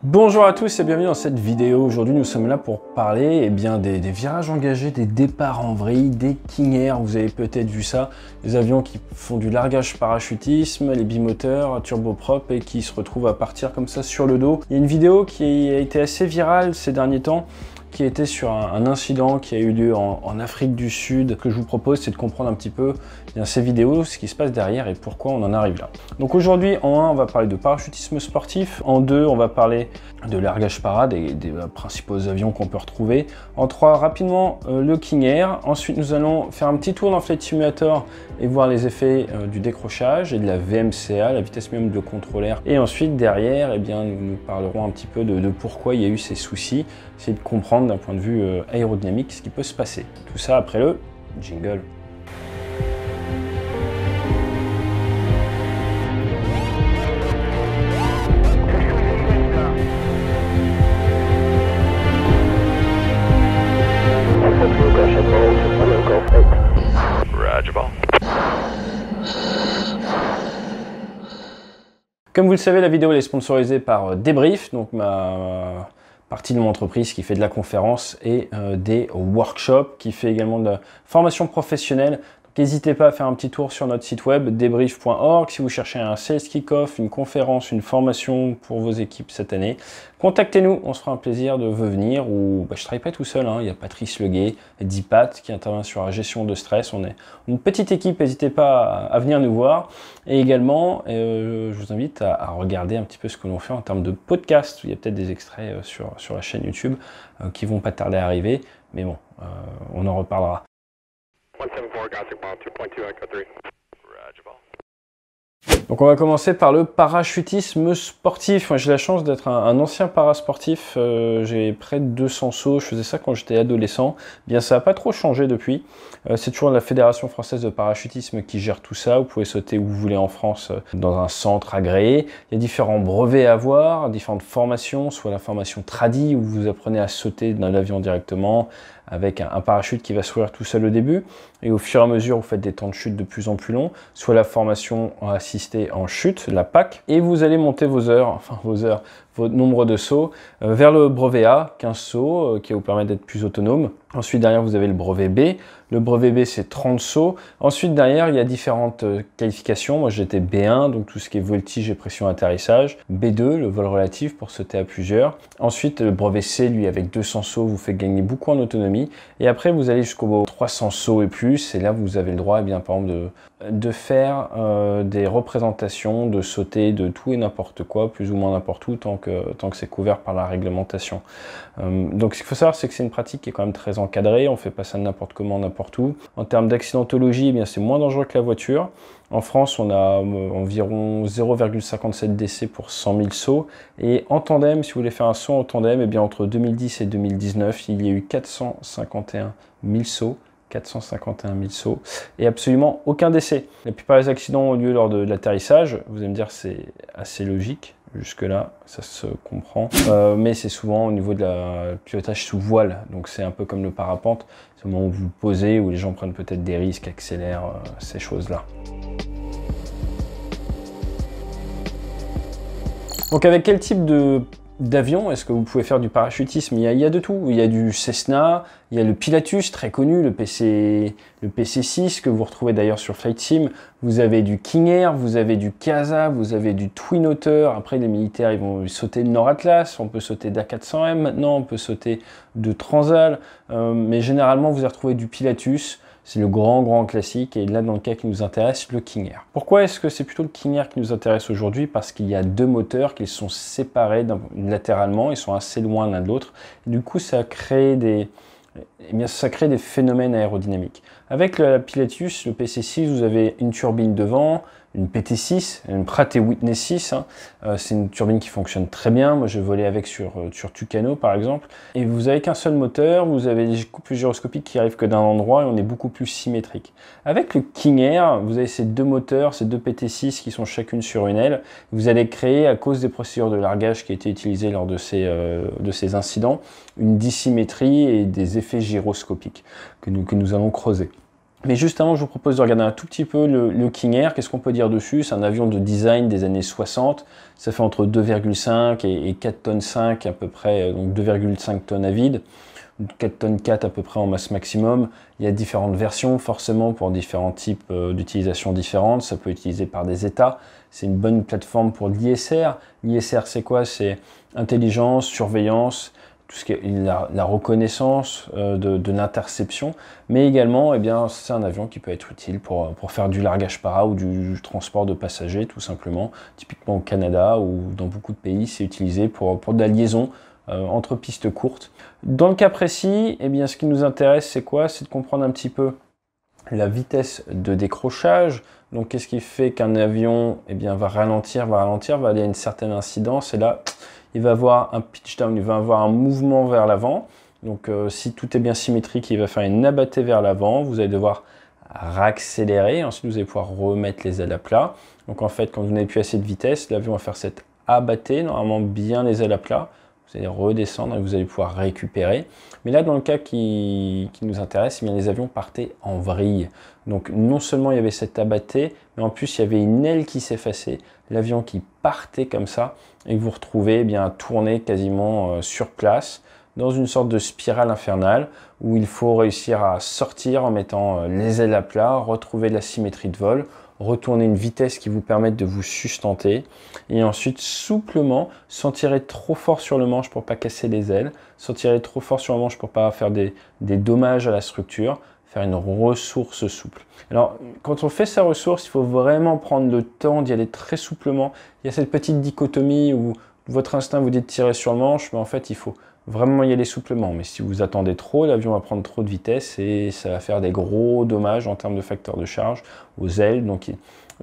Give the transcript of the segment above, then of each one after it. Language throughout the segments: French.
Bonjour à tous et bienvenue dans cette vidéo. Aujourd'hui nous sommes là pour parler des virages engagés, des départs en vrille, des King Air. Vous avez peut-être vu ça, les avions qui font du largage parachutisme, les bimoteurs, turboprop et qui se retrouvent à partir comme ça sur le dos. Il y a une vidéo qui a été assez virale ces derniers temps, qui était sur un incident qui a eu lieu en Afrique du Sud. Ce que je vous propose, c'est de comprendre un petit peu ces vidéos, ce qui se passe derrière et pourquoi on en arrive là. Donc aujourd'hui, en 1, on va parler de parachutisme sportif. En 2, on va parler de largage para, des principaux avions qu'on peut retrouver. En 3, rapidement, le King Air. Ensuite, nous allons faire un petit tour dans Flight Simulator et voir les effets du décrochage et de la VMCA, la vitesse minimum de contrôle air. Et ensuite, derrière, nous parlerons un petit peu de pourquoi il y a eu ces soucis, essayer de comprendre d'un point de vue aérodynamique ce qui peut se passer. Tout ça après le jingle. Comme vous le savez, la vidéo elle est sponsorisée par Débrief, donc ma partie de mon entreprise qui fait de la conférence et des workshops, qui fait également de la formation professionnelle. N'hésitez pas à faire un petit tour sur notre site web débrief.org si vous cherchez un sales kick-off, une conférence, une formation pour vos équipes cette année. Contactez-nous, on se fera un plaisir de venir. Ou je ne travaille pas tout seul, il y a Patrice Leguet, Dipat qui intervient sur la gestion de stress. On est une petite équipe, n'hésitez pas à venir nous voir. Et également, je vous invite à regarder un petit peu ce que l'on fait en termes de podcast. Il y a peut-être des extraits sur la chaîne YouTube qui vont pas tarder à arriver. Mais bon, on en reparlera. 174, Gossip Mile, 2.2, Echo 3. Roger, ball. Donc on va commencer par le parachutisme sportif. Moi j'ai la chance d'être un ancien parasportif, j'ai près de 200 sauts, je faisais ça quand j'étais adolescent. Bien ça n'a pas trop changé depuis, c'est toujours la Fédération Française de Parachutisme qui gère tout ça. Vous pouvez sauter où vous voulez en France dans un centre agréé. Il y a différents brevets à avoir, différentes formations, soit la formation tradi où vous apprenez à sauter dans l'avion directement avec un parachute qui va s'ouvrir tout seul au début, et au fur et à mesure vous faites des temps de chute de plus en plus longs, soit la formation assistée en chute, la PAC, et vous allez monter votre nombre de sauts vers le brevet A, 15 sauts, qui va vous permettre d'être plus autonome. Ensuite derrière vous avez le brevet B. Le brevet B c'est 30 sauts. Ensuite derrière il y a différentes qualifications. Moi j'étais B1, donc tout ce qui est voltige et pression atterrissage. B2, le vol relatif pour sauter à plusieurs. Ensuite le brevet C, lui avec 200 sauts, vous fait gagner beaucoup en autonomie. Et après vous allez jusqu'au 300 sauts et plus. Et là vous avez le droit par exemple de faire des représentations, de sauter de tout et n'importe quoi, plus ou moins n'importe où, tant que c'est couvert par la réglementation. Donc ce qu'il faut savoir, c'est que c'est une pratique qui est quand même très encadrée, on fait pas ça n'importe comment, n'importe où. En termes d'accidentologie, c'est moins dangereux que la voiture. En France, on a environ 0,57 décès pour 100 000 sauts. Et en tandem, si vous voulez faire un saut en tandem, entre 2010 et 2019, il y a eu 451 000 sauts. 451 000 sauts et absolument aucun décès. La plupart des accidents ont lieu lors de l'atterrissage. Vous allez me dire c'est assez logique, jusque là ça se comprend, mais c'est souvent au niveau de la pilotage sous voile, donc c'est un peu comme le parapente, c'est au moment où vous vous posez, où les gens prennent peut-être des risques, accélèrent, ces choses-là. Donc avec quel type d'avion est-ce que vous pouvez faire du parachutisme? Il y a de tout. Il y a du Cessna, il y a le Pilatus, très connu, le PC6, que vous retrouvez d'ailleurs sur Flight Sim. Vous avez du King Air, vous avez du Casa, vous avez du Twin Otter. Après, les militaires, ils vont sauter de Nord Atlas. On peut sauter d'A400M maintenant, on peut sauter de Transal. Mais généralement, vous allez retrouver du Pilatus. C'est le grand classique, et là dans le cas qui nous intéresse, le King Air. Pourquoi est-ce que c'est plutôt le King Air qui nous intéresse aujourd'hui? Parce qu'il y a deux moteurs qui sont séparés latéralement, ils sont assez loin l'un de l'autre. Du coup, ça crée des phénomènes aérodynamiques. Avec le Pilatus, le PC6, vous avez une turbine devant, une PT6, une Pratt & Whitney 6. C'est une turbine qui fonctionne très bien. Moi, je volais avec sur Tucano, par exemple. Et vous n'avez qu'un seul moteur, vous avez des couples gyroscopiques qui arrivent que d'un endroit et on est beaucoup plus symétrique. Avec le King Air, vous avez ces deux moteurs, ces deux PT6 qui sont chacune sur une aile. Vous allez créer, à cause des procédures de largage qui a été utilisées lors de ces incidents, une dissymétrie et des effets gyroscopiques que nous allons creuser. Mais juste avant, je vous propose de regarder un tout petit peu le King Air. Qu'est-ce qu'on peut dire dessus? C'est un avion de design des années 60. Ça fait entre 2,5 et 4 tonnes 5 à peu près, donc 2,5 tonnes à vide. 4 tonnes 4 à peu près en masse maximum. Il y a différentes versions forcément pour différents types d'utilisation différentes. Ça peut être utilisé par des États. C'est une bonne plateforme pour l'ISR. L'ISR c'est quoi? C'est intelligence, surveillance, tout ce qui est la reconnaissance de l'interception, mais également eh bien, c'est un avion qui peut être utile pour faire du largage para ou du transport de passagers tout simplement. Typiquement au Canada ou dans beaucoup de pays, c'est utilisé pour de la liaison entre pistes courtes. Dans le cas précis, eh bien, ce qui nous intéresse, c'est quoi? C'est de comprendre un petit peu la vitesse de décrochage. Donc, qu'est-ce qui fait qu'un avion eh bien, va ralentir, va aller à une certaine incidence, et là, il va avoir un pitch down, il va avoir un mouvement vers l'avant. Donc, si tout est bien symétrique, il va faire une abattée vers l'avant. Vous allez devoir réaccélérer. Ensuite, vous allez pouvoir remettre les ailes à plat. Donc, en fait, quand vous n'avez plus assez de vitesse, l'avion va faire cette abattée, normalement bien les ailes à plat. Vous allez redescendre et vous allez pouvoir récupérer. Mais là, dans le cas qui nous intéresse, eh bien, les avions partaient en vrille. Donc, non seulement il y avait cette abattée, mais en plus, il y avait une aile qui s'effaçait. L'avion qui partait comme ça et que vous retrouvez eh bien, à tourner quasiment sur place dans une sorte de spirale infernale où il faut réussir à sortir en mettant les ailes à plat, retrouver la symétrie de vol, retourner une vitesse qui vous permette de vous sustenter et ensuite souplement, sans tirer trop fort sur le manche pour pas casser les ailes, sans tirer trop fort sur le manche pour pas faire des dommages à la structure, faire une ressource souple. Alors, quand on fait sa ressource, il faut vraiment prendre le temps d'y aller très souplement. Il y a cette petite dichotomie où votre instinct vous dit de tirer sur le manche, mais en fait, il faut vraiment y aller souplement. Mais si vous attendez trop, l'avion va prendre trop de vitesse et ça va faire des gros dommages en termes de facteur de charge aux ailes. Donc,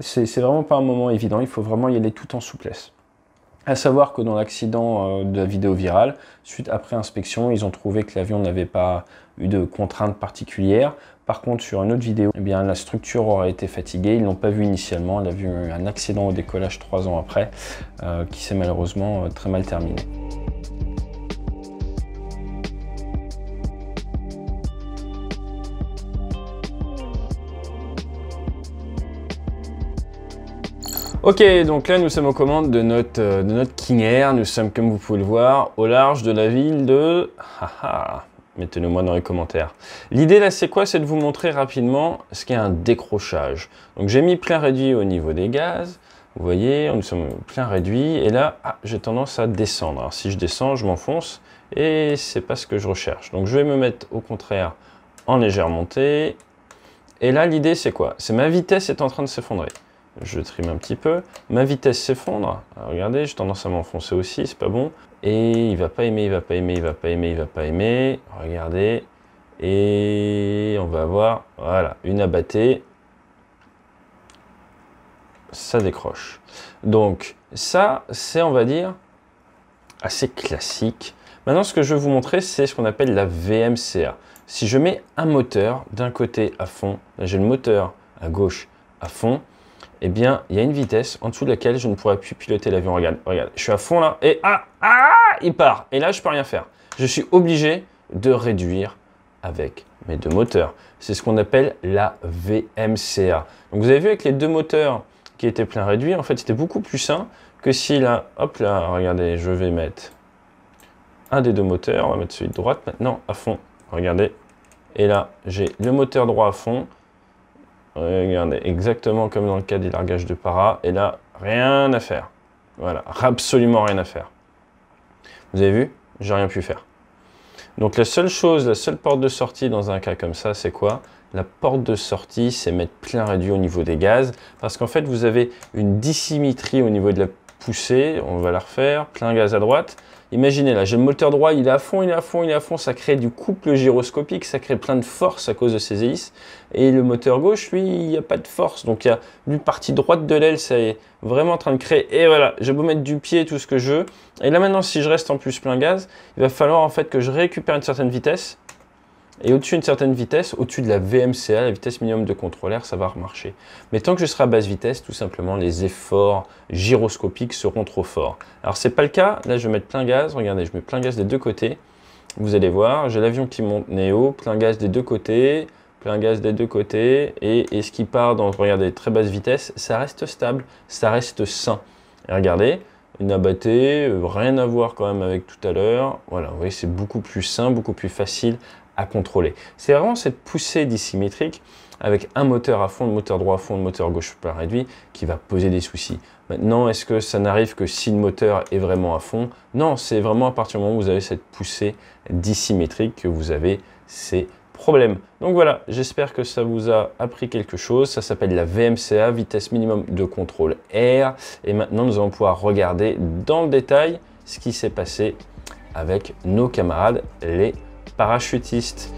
c'est vraiment pas un moment évident. Il faut vraiment y aller tout en souplesse. À savoir que dans l'accident de la vidéo virale, après inspection, ils ont trouvé que l'avion n'avait pas eu de contraintes particulières. Par contre, sur une autre vidéo, eh bien, la structure aurait été fatiguée. Ils ne l'ont pas vu initialement. Elle a vu un accident au décollage 3 ans après, qui s'est malheureusement très mal terminé. Ok, donc là nous sommes aux commandes de notre King Air. Nous sommes, comme vous pouvez le voir, au large de la ville de... Mettez-le moi dans les commentaires. L'idée là c'est quoi? C'est de vous montrer rapidement ce qu'est un décrochage. Donc j'ai mis plein réduit au niveau des gaz. Vous voyez, nous sommes plein réduit. Et là, j'ai tendance à descendre. Alors si je descends, je m'enfonce. Et c'est pas ce que je recherche. Donc je vais me mettre au contraire en légère montée. Et là l'idée c'est quoi? C'est ma vitesse est en train de s'effondrer. Je trime un petit peu, ma vitesse s'effondre, regardez, j'ai tendance à m'enfoncer aussi, c'est pas bon, et il va pas aimer, il va pas aimer, il va pas aimer, il va pas aimer, regardez, et on va avoir, voilà, une abattée, ça décroche. Donc ça, c'est, on va dire, assez classique. Maintenant, ce que je vais vous montrer, c'est ce qu'on appelle la VMCA. Si je mets un moteur d'un côté à fond, là j'ai le moteur à gauche à fond, eh bien, il y a une vitesse en dessous de laquelle je ne pourrais plus piloter l'avion. Regarde, regarde, je suis à fond là, et il part. Et là, je ne peux rien faire. Je suis obligé de réduire avec mes deux moteurs. C'est ce qu'on appelle la VMCA. Donc, vous avez vu avec les deux moteurs qui étaient plein réduit, en fait, c'était beaucoup plus sain que si là, hop là, regardez, je vais mettre un des deux moteurs, on va mettre celui de droite maintenant à fond. Regardez, et là, j'ai le moteur droit à fond. Regardez, exactement comme dans le cas des largages de para. Et là, rien à faire. Voilà, absolument rien à faire. Vous avez vu? J'ai rien pu faire. Donc la seule chose, la seule porte de sortie dans un cas comme ça, c'est quoi? La porte de sortie, c'est mettre plein réduit au niveau des gaz. Parce qu'en fait, vous avez une dissymétrie au niveau de la poussée. On va la refaire. Plein gaz à droite. Imaginez là, j'ai le moteur droit, il est à fond, il est à fond, il est à fond, ça crée du couple gyroscopique, ça crée plein de force à cause de ces hélices. Et le moteur gauche, lui, il n'y a pas de force. Donc il y a une partie droite de l'aile, ça est vraiment en train de créer. Et voilà, j'ai beau mettre du pied, tout ce que je veux. Et là maintenant, si je reste en plus plein gaz, il va falloir en fait que je récupère une certaine vitesse. Et au-dessus d'une certaine vitesse, au-dessus de la VMCA, la vitesse minimum de contrôle air, ça va remarcher. Mais tant que je serai à basse vitesse, tout simplement, les efforts gyroscopiques seront trop forts. Alors, ce n'est pas le cas. Là, je vais mettre plein gaz. Regardez, je mets plein gaz des deux côtés. Vous allez voir, j'ai l'avion qui monte néo, plein gaz des deux côtés, plein gaz des deux côtés, et ce qui part dans, regardez, très basse vitesse, ça reste stable, ça reste sain. Et regardez, une abattée, rien à voir quand même avec tout à l'heure. Voilà, vous voyez, c'est beaucoup plus sain, beaucoup plus facile à contrôler. C'est vraiment cette poussée dissymétrique avec un moteur à fond, le moteur droit à fond, le moteur gauche par réduit, qui va poser des soucis. Maintenant, est-ce que ça n'arrive que si le moteur est vraiment à fond? Non, c'est vraiment à partir du moment où vous avez cette poussée dissymétrique que vous avez ces problèmes. Donc voilà, j'espère que ça vous a appris quelque chose. Ça s'appelle la VMCA, vitesse minimum de contrôle air. Et maintenant, nous allons pouvoir regarder dans le détail ce qui s'est passé avec nos camarades, les parachutistes.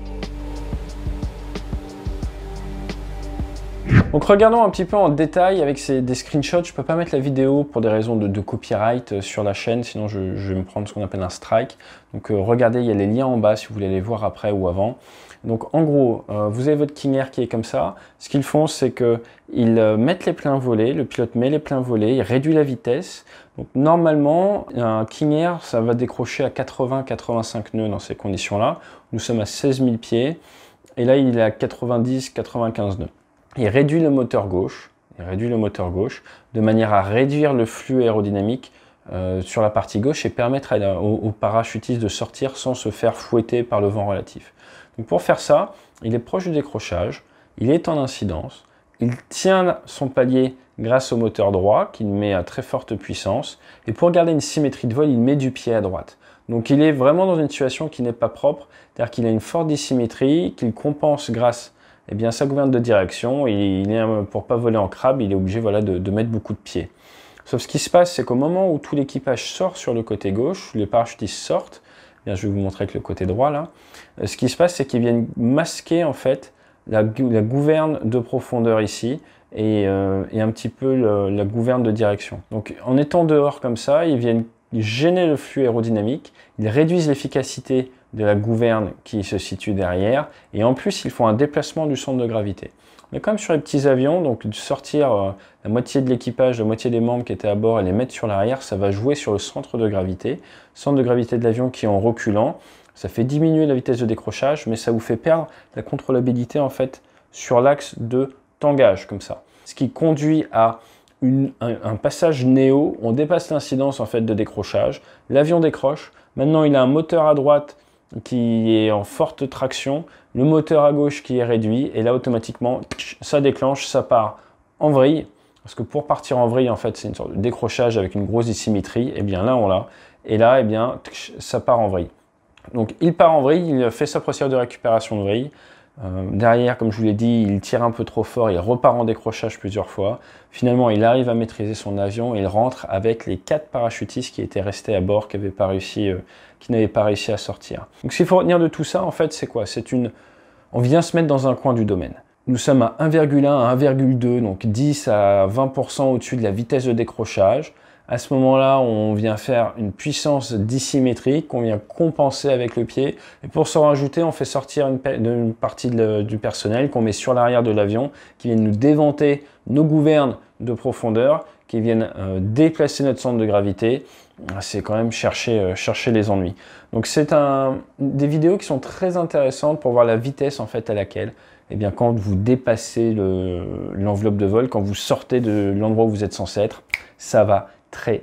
Donc regardons un petit peu en détail avec des screenshots. Je ne peux pas mettre la vidéo pour des raisons de copyright sur la chaîne, sinon je vais me prendre ce qu'on appelle un strike. Donc regardez, il y a les liens en bas si vous voulez les voir après ou avant. Donc en gros, vous avez votre King Air qui est comme ça. Ce qu'ils font, c'est qu'ils mettent les pleins volets, le pilote met les pleins volets, il réduit la vitesse. Donc normalement, un King Air, ça va décrocher à 80-85 nœuds dans ces conditions-là. Nous sommes à 16 000 pieds et là il est à 90-95 nœuds. Il réduit le moteur gauche, de manière à réduire le flux aérodynamique sur la partie gauche et permettre aux parachutistes de sortir sans se faire fouetter par le vent relatif. Donc pour faire ça, il est proche du décrochage, il est en incidence, il tient son palier grâce au moteur droit qu'il met à très forte puissance et pour garder une symétrie de vol, il met du pied à droite. Donc il est vraiment dans une situation qui n'est pas propre, c'est-à-dire qu'il a une forte dissymétrie, qu'il compense grâce à sa gouverne de direction. Pour ne pas voler en crabe, il est obligé de mettre beaucoup de pieds. Sauf ce qui se passe, c'est qu'au moment où tout l'équipage sort sur le côté gauche, les parachutistes sortent, je vais vous montrer avec le côté droit là, ce qui se passe, c'est qu'ils viennent masquer en fait la gouverne de profondeur ici et un petit peu la gouverne de direction. Donc en étant dehors comme ça, ils viennent gêner le flux aérodynamique, ils réduisent l'efficacité de la gouverne qui se situe derrière et en plus ils font un déplacement du centre de gravité. Mais comme sur les petits avions, donc de sortir la moitié de l'équipage, la moitié des membres qui étaient à bord et les mettre sur l'arrière, ça va jouer sur le centre de gravité de l'avion qui est en reculant. Ça fait diminuer la vitesse de décrochage, mais ça vous fait perdre la contrôlabilité en fait sur l'axe de tangage comme ça. Ce qui conduit à un passage néo, on dépasse l'incidence en fait de décrochage, l'avion décroche, maintenant il a un moteur à droite qui est en forte traction, le moteur à gauche qui est réduit, et là automatiquement ça déclenche, ça part en vrille, parce que pour partir en vrille en fait c'est une sorte de décrochage avec une grosse dissymétrie, et bien là on l'a, et là ça part en vrille. Donc il part en vrille, il fait sa procédure de récupération de vrille. Derrière, comme je vous l'ai dit, il tire un peu trop fort, il repart en décrochage plusieurs fois. Finalement, il arrive à maîtriser son avion et il rentre avec les 4 parachutistes qui étaient restés à bord, qui n'avaient pas réussi à sortir. Donc ce qu'il faut retenir de tout ça, en fait, c'est quoi? On vient se mettre dans un coin du domaine. Nous sommes à 1,1 à 1,2, donc 10 à 20% au-dessus de la vitesse de décrochage. À ce moment-là, on vient faire une puissance dissymétrique qu'on vient compenser avec le pied. Et pour s'en rajouter, on fait sortir une partie du personnel qu'on met sur l'arrière de l'avion, qui viennent nous déventer nos gouvernes de profondeur, qui viennent déplacer notre centre de gravité. C'est quand même chercher les ennuis. Donc c'est des vidéos qui sont très intéressantes pour voir la vitesse en fait à laquelle, quand vous dépassez l'enveloppe de vol, quand vous sortez de l'endroit où vous êtes censé être, ça va très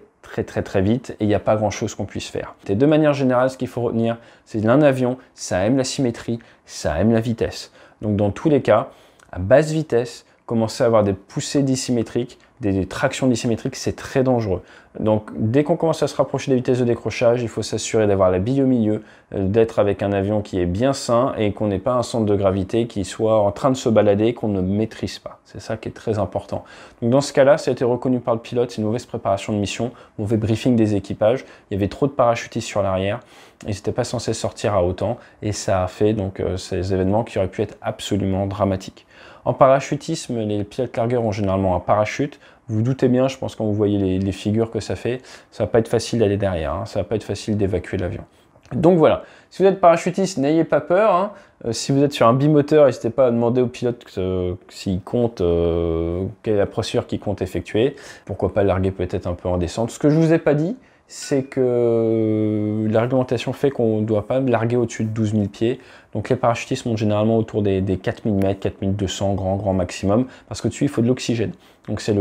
vite et il n'y a pas grand chose qu'on puisse faire. Et de manière générale, ce qu'il faut retenir, c'est qu'un avion, ça aime la symétrie, ça aime la vitesse. Donc dans tous les cas, à basse vitesse, commencer à avoir des poussées dissymétriques, des tractions dissymétriques, c'est très dangereux. Donc dès qu'on commence à se rapprocher des vitesses de décrochage, il faut s'assurer d'avoir la bille au milieu, d'être avec un avion qui est bien sain et qu'on n'ait pas un centre de gravité qui soit en train de se balader, qu'on ne maîtrise pas. C'est ça qui est très important. Donc dans ce cas-là, ça a été reconnu par le pilote, c'est une mauvaise préparation de mission, mauvais briefing des équipages, il y avait trop de parachutistes sur l'arrière, ils n'étaient pas censés sortir à autant et ça a fait donc ces événements qui auraient pu être absolument dramatiques. En parachutisme, les pilotes largueurs ont généralement un parachute. Vous vous doutez bien, je pense, quand vous voyez les figures que ça fait, ça va pas être facile d'aller derrière, hein, ça va pas être facile d'évacuer l'avion. Donc voilà, si vous êtes parachutiste, n'ayez pas peur. Hein. Si vous êtes sur un bimoteur, n'hésitez pas à demander au pilote s'il compte, quelle est la procédure qu'il compte effectuer. Pourquoi pas larguer peut-être un peu en descente. Ce que je vous ai pas dit, c'est que la réglementation fait qu'on ne doit pas larguer au-dessus de 12 000 pieds. Donc les parachutistes montent généralement autour des 4000 mètres, 4200 grand maximum, parce qu'au-dessus il faut de l'oxygène. Donc c'est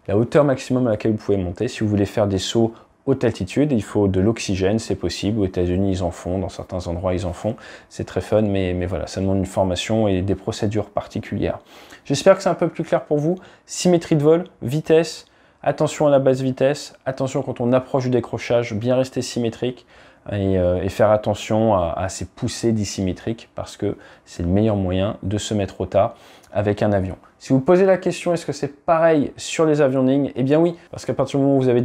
la hauteur maximum à laquelle vous pouvez monter. Si vous voulez faire des sauts haute altitude, il faut de l'oxygène, c'est possible. Aux États-Unis, ils en font, dans certains endroits, ils en font. C'est très fun, mais voilà, ça demande une formation et des procédures particulières. J'espère que c'est un peu plus clair pour vous. Symétrie de vol, vitesse, attention à la basse vitesse, attention quand on approche du décrochage, bien rester symétrique et faire attention à ces poussées dissymétriques parce que c'est le meilleur moyen de se mettre au tas avec un avion. Si vous posez la question, est-ce que c'est pareil sur les avions de ligne? Eh bien oui, parce qu'à partir du moment où vous avez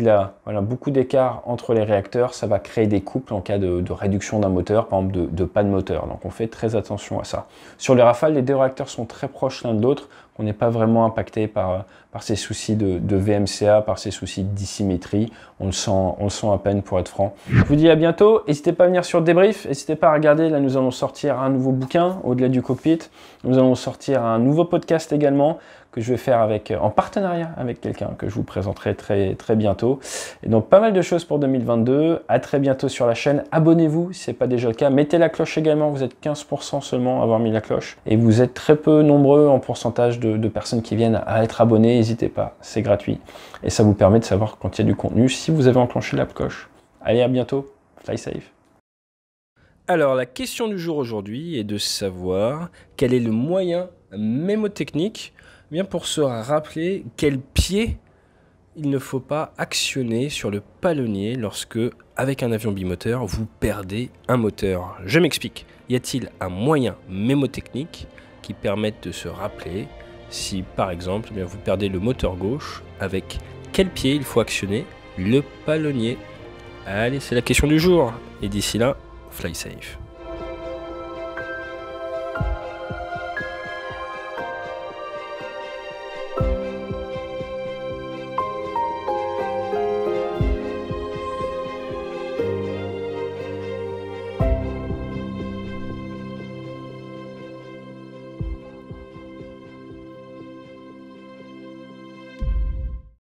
beaucoup d'écart entre les réacteurs, ça va créer des couples en cas de réduction d'un moteur, par exemple de panne moteur. Donc on fait très attention à ça. Sur les Rafales, les deux réacteurs sont très proches l'un de l'autre. On n'est pas vraiment impacté par ces soucis de VMCA, par ces soucis de dissymétrie. On le sent à peine pour être franc. Je vous dis à bientôt. N'hésitez pas à venir sur le débrief. N'hésitez pas à regarder. Là, nous allons sortir un nouveau bouquin au-delà du cockpit. Nous allons sortir un nouveau podcast également que je vais faire en partenariat avec quelqu'un que je vous présenterai très bientôt. Et donc pas mal de choses pour 2022. À très bientôt sur la chaîne. Abonnez-vous si ce n'est pas déjà le cas. Mettez la cloche également. Vous êtes 15% seulement à avoir mis la cloche. Et vous êtes très peu nombreux en pourcentage de personnes qui viennent à être abonnées. N'hésitez pas, c'est gratuit. Et ça vous permet de savoir quand il y a du contenu si vous avez enclenché la cloche. Allez, à bientôt. Fly safe. Alors, la question du jour aujourd'hui est de savoir quel est le moyen mémotechnique bien pour se rappeler quel pied il ne faut pas actionner sur le palonnier lorsque, avec un avion bimoteur, vous perdez un moteur. Je m'explique. Y a-t-il un moyen mémotechnique qui permette de se rappeler si, par exemple, vous perdez le moteur gauche, avec quel pied il faut actionner le palonnier? Allez, c'est la question du jour. Et d'ici là, fly safe.